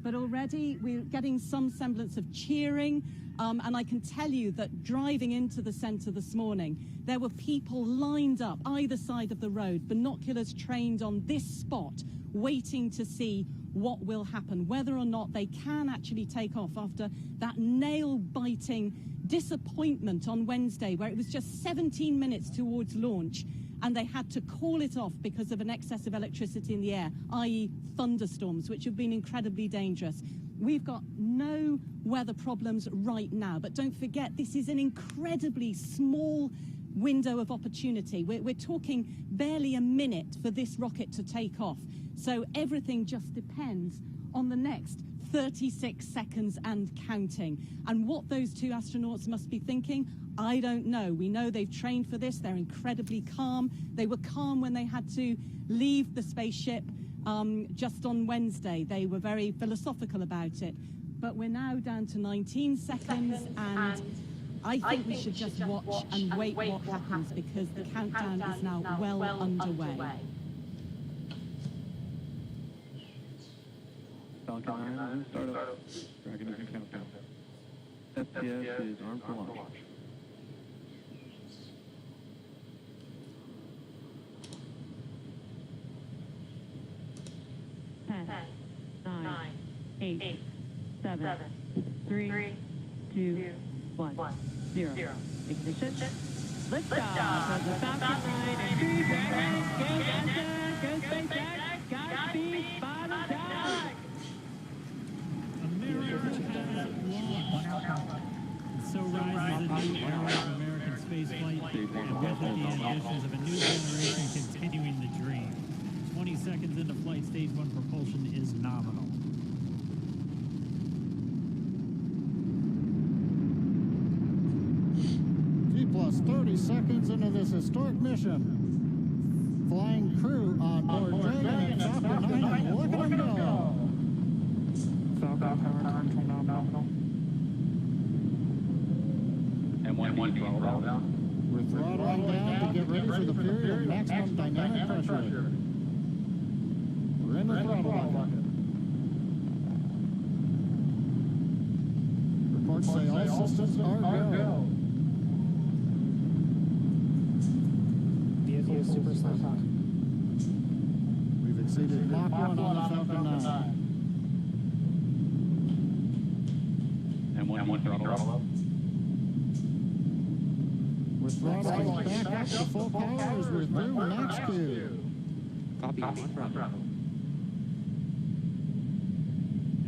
but already we're getting some semblance of cheering. And I can tell you that driving into the centre this morning, there were people lined up either side of the road, binoculars trained on this spot, waiting to see what will happen, whether or not they can actually take off after that nail-biting disappointment on Wednesday, where it was just 17 minutes towards launch, and they had to call it off because of an excess of electricity in the air, i.e. thunderstorms, which have been incredibly dangerous. We've got no weather problems right now, but don't forget, this is an incredibly small window of opportunity. We're talking barely a minute for this rocket to take off. So everything just depends on the next 36 seconds and counting. And what those two astronauts must be thinking, I don't know. We know they've trained for this. They're incredibly calm. They were calm when they had to leave the spaceship just on Wednesday. They were very philosophical about it. But we're now down to 19 seconds, and I think we should just watch and wait what happens, because the countdown is now well underway. Falcon 9, startup. Dragon is in countdown. STS is armed for launch. Ten, 9, 8, 7, 3, 2, 1, 0. Ignition. Liftoff of the Falcon 9 and Crew Dragon. Go NASA, go SpaceX, Godspeed, bottom down. America has launched. So rises a new era of American spaceflight, and with it the ambitions of a new generation continuing the dream. 20 seconds into flight, stage 1 propulsion is nominal. 30 seconds into this historic mission. Flying crew on board Dragon and Falcon 9. Look at them go. Falcon power control nominal. And one throttle down. We're throttling down to get ready for the period of maximum dynamic pressure. We're in the throttle bucket. Reports say all systems are go. Super Sonic. We've exceeded Mach 1 on the Falcon 9. And one throttle up. We're throttling back up to full power as we're through max Q. Copy. And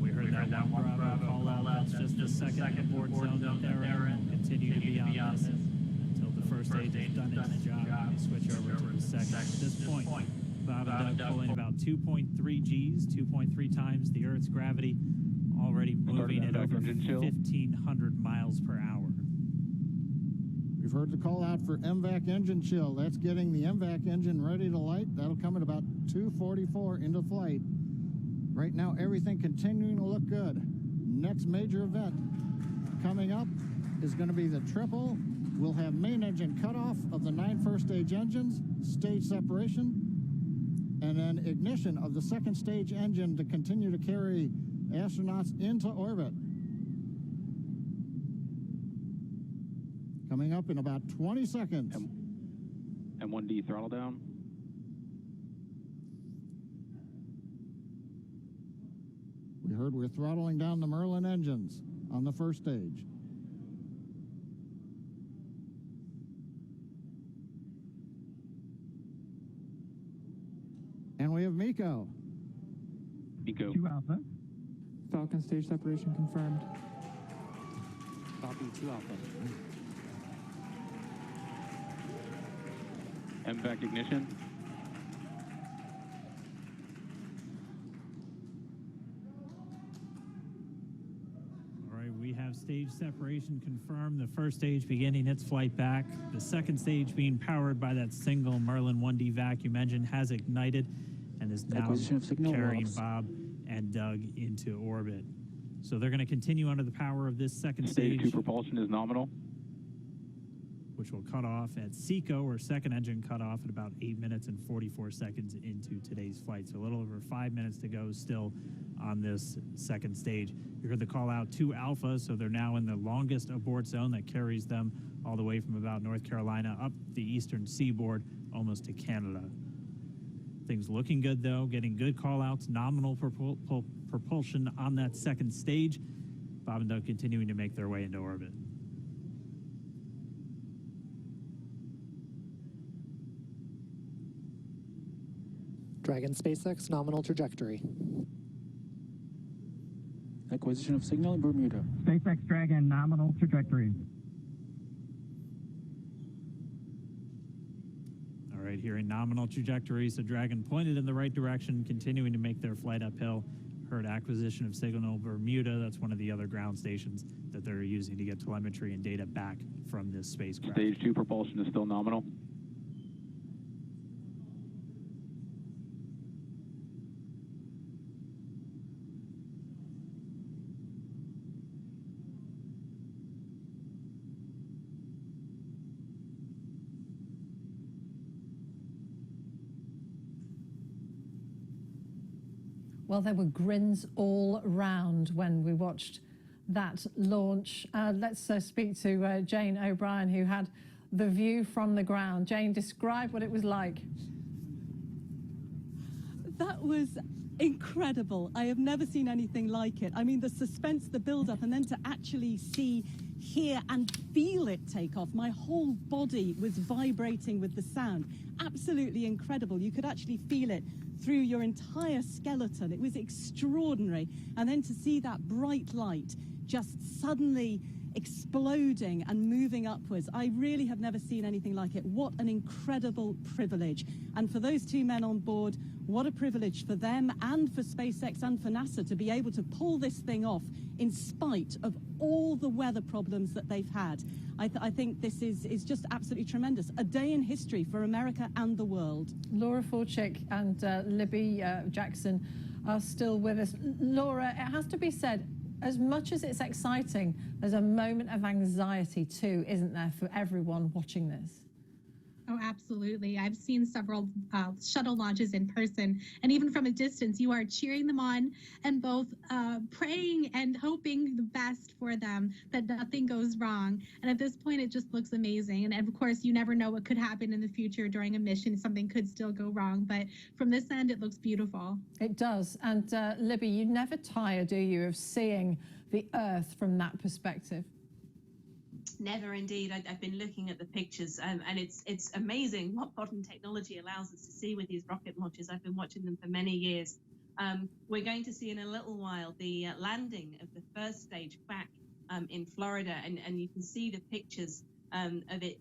we heard that one Bravo call out. That's just the second abort zone that they're in. Continue to be on this until the first stage has done its job. We switch over to the second. At this point, Bob and Doug pulling about 2.3 Gs, 2.3 times the Earth's gravity, already moving at over 1,500 miles per hour. We've heard the call out for MVAC engine chill. That's getting the MVAC engine ready to light. That'll come at about 2:44 into flight. Right now, everything continuing to look good. Next major event coming up is going to be the triple. We'll have main engine cutoff of the 9 first stage engines, stage separation, and then ignition of the second stage engine to continue to carry astronauts into orbit. Coming up in about 20 seconds. And 1D throttle down. We heard we're throttling down the Merlin engines on the first stage. And we have MECO. MECO. 2 Alpha. Falcon stage separation confirmed. Copy 2 Alpha. MVAC ignition. All right, we have stage separation confirmed. The first stage beginning its flight back. The second stage being powered by that single Merlin 1D vacuum engine has ignited and is now carrying Bob and Doug into orbit. So they're going to continue under the power of this second stage. Stage 2 propulsion is nominal. which will cut off at SECO, or second engine cut off, at about 8 minutes and 44 seconds into today's flight. So a little over 5 minutes to go still on this second stage. You heard the call out to Alpha, so they're now in the longest abort zone that carries them all the way from about North Carolina up the eastern seaboard, almost to Canada. Things looking good, though, getting good call-outs, nominal propulsion on that second stage. Bob and Doug continuing to make their way into orbit. Dragon SpaceX nominal trajectory. Acquisition of signal in Bermuda. SpaceX Dragon nominal trajectory. All right, here in nominal trajectory, so Dragon pointed in the right direction, continuing to make their flight uphill. Heard acquisition of signal Bermuda. That's one of the other ground stations that they're using to get telemetry and data back from this spacecraft. Stage 2 propulsion is still nominal. Well, there were grins all round when we watched that launch. Let's speak to Jane O'Brien, who had the view from the ground. Jane, describe what it was like. That was incredible. I have never seen anything like it. I mean, the suspense, the build-up, and then to actually see, hear, and feel it take off. My whole body was vibrating with the sound. Absolutely incredible. You could actually feel it through your entire skeleton. It was extraordinary. And then to see that bright light just suddenly exploding and moving upwards, I really have never seen anything like it. What an incredible privilege. And for those two men on board, what a privilege for them and for SpaceX and for NASA to be able to pull this thing off in spite of all the weather problems that they've had. I think this is just absolutely tremendous. A day in history for America and the world. Laura Forchick and Libby Jackson are still with us. Laura, it has to be said, as much as it's exciting, there's a moment of anxiety too, isn't there, for everyone watching this? Oh, absolutely. I've seen several shuttle launches in person, and even from a distance, you are cheering them on and both praying and hoping the best for them, that nothing goes wrong. And at this point, it just looks amazing. And of course, you never know what could happen in the future during a mission. Something could still go wrong. But from this end, it looks beautiful. It does. And Libby, you never tire, do you, of seeing the Earth from that perspective? Never indeed. I've been looking at the pictures, and it's amazing what modern technology allows us to see with these rocket launches. I've been watching them for many years. We're going to see in a little while the landing of the first stage back in Florida, and you can see the pictures of it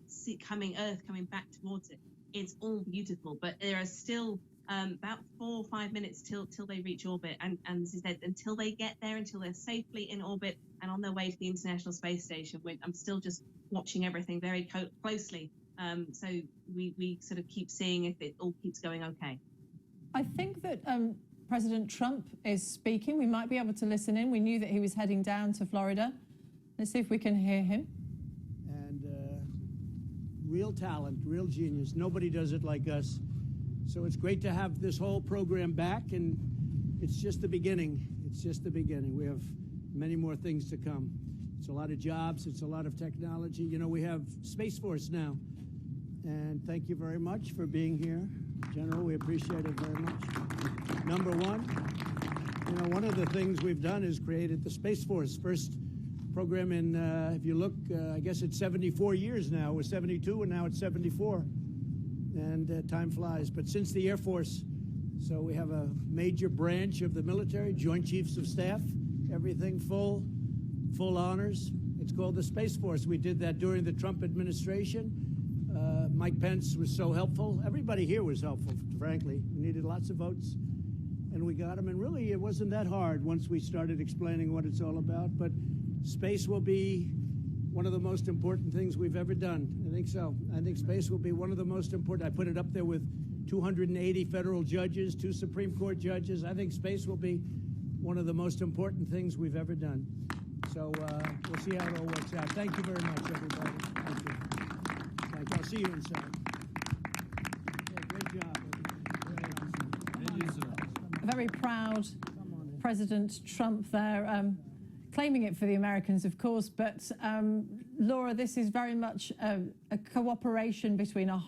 Earth coming back towards it. It's all beautiful, but there are still about 4 or 5 minutes till they reach orbit, and as I said, until they get there, until they're safely in orbit and on their way to the International Space Station, I'm still just watching everything very closely. So we sort of keep seeing if it all keeps going okay. I think that President Trump is speaking. We might be able to listen in. We knew that he was heading down to Florida. Let's see if we can hear him. And real talent, real genius. Nobody does it like us. So it's great to have this whole program back, and it's just the beginning. It's just the beginning. We have many more things to come. It's a lot of jobs. It's a lot of technology. You know, we have Space Force now. And thank you very much for being here, General. We appreciate it very much. Number one, you know, one of the things we've done is created the Space Force. First program in, if you look, I guess it's 74 years now. It was 72, and now it's 74. And time flies. But since the Air Force, so we have a major branch of the military, Joint Chiefs of Staff, everything full honors. It's called the Space Force. We did that during the Trump administration. Mike Pence was so helpful. Everybody here was helpful, frankly. We needed lots of votes, and we got them. And really, it wasn't that hard once we started explaining what it's all about. But space will be one of the most important things we've ever done. I think so. I think space will be one of the most important. I put it up there with 280 federal judges, 2 Supreme Court judges. I think space will be one of the most important things we've ever done. So we'll see how it all works out. Thank you very much, everybody. Thank you. like. I'll see you inside. Yeah, great job. Very proud President Trump there, claiming it for the Americans, of course, but Laura, this is very much a cooperation between a